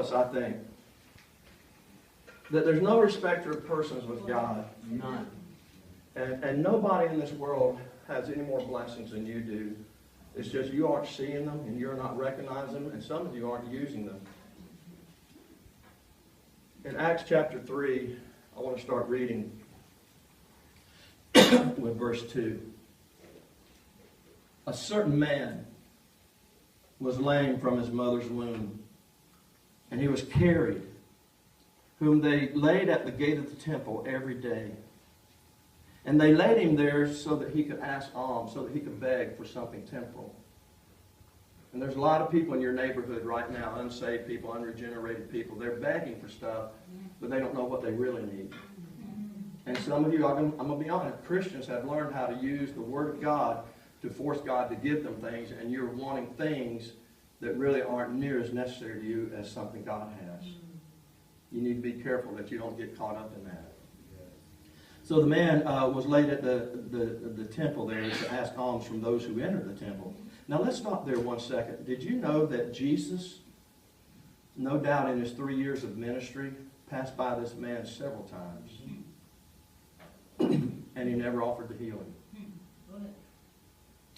us, I think, that there's no respecter of persons with God. None. And nobody in this world has any more blessings than you do. It's just you aren't seeing them and you're not recognizing them, and some of you aren't using them. In Acts chapter 3, I want to start reading with verse 2. A certain man was lame from his mother's womb, and he was carried, whom they laid at the gate of the temple every day. And they laid him there so that he could ask alms, so that he could beg for something temporal. And there's a lot of people in your neighborhood right now, unsaved people, unregenerated people. They're begging for stuff, but they don't know what they really need. And some of you, I'm going to be honest, Christians have learned how to use the Word of God to force God to give them things, and you're wanting things that really aren't near as necessary to you as something God has. You need to be careful that you don't get caught up in that. So the man was laid at the temple there to ask alms from those who entered the temple. Now let's stop there 1 second. Did you know that Jesus, no doubt in his 3 years of ministry, passed by this man several times? And he never offered to heal him.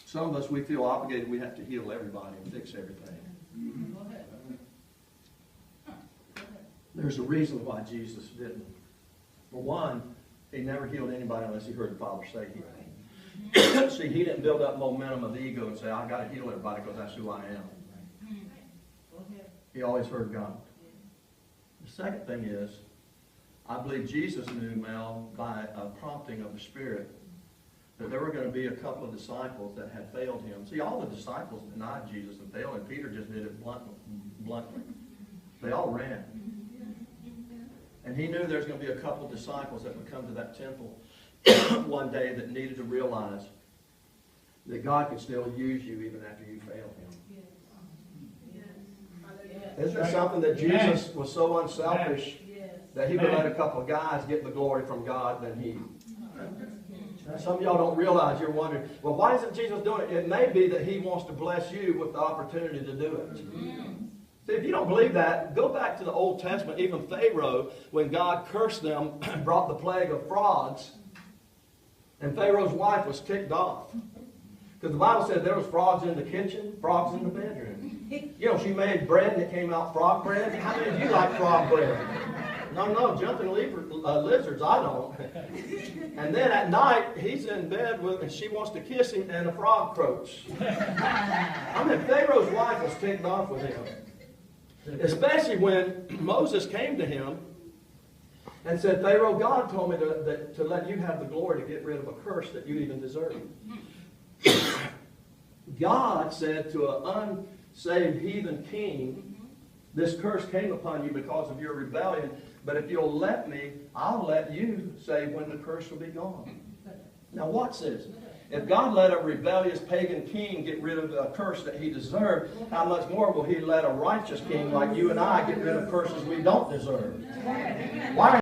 Some of us, we feel obligated we have to heal everybody and fix everything. There's a reason why Jesus didn't. For one, he never healed anybody unless he heard the Father say he would. See, he didn't build up momentum of ego and say, I've got to heal everybody because that's who I am. He always heard God. The second thing is, I believe Jesus knew, Mel, by a prompting of the Spirit, that there were going to be a couple of disciples that had failed him. See, all the disciples denied Jesus and failed, and Peter just did it bluntly. They all ran. And he knew there was going to be a couple of disciples that would come to that temple one day that needed to realize that God could still use you even after you fail him. Isn't it something that Jesus was so unselfish that he would let a couple of guys get the glory from God than he? Some of y'all don't realize, you're wondering, well, why isn't Jesus doing it? It may be that he wants to bless you with the opportunity to do it. See, if you don't believe that, go back to the Old Testament, even Pharaoh, when God cursed them, brought the plague of frogs, and Pharaoh's wife was ticked off. Because the Bible said there was frogs in the kitchen, frogs in the bedroom. You know, she made bread and it came out frog bread. How many of you like frog bread? No, jumping lizards, I don't. And then at night, he's in bed with, and she wants to kiss him, and a frog croaks. I mean, Pharaoh's wife was ticked off with him. Especially when Moses came to him and said, Pharaoh, God told me to let you have the glory to get rid of a curse that you even deserve. God said to an unsaved heathen king, this curse came upon you because of your rebellion, but if you'll let me, I'll let you say when the curse will be gone. Now watch this. If God let a rebellious pagan king get rid of a curse that he deserved, how much more will he let a righteous king like you and I get rid of curses we don't deserve? Why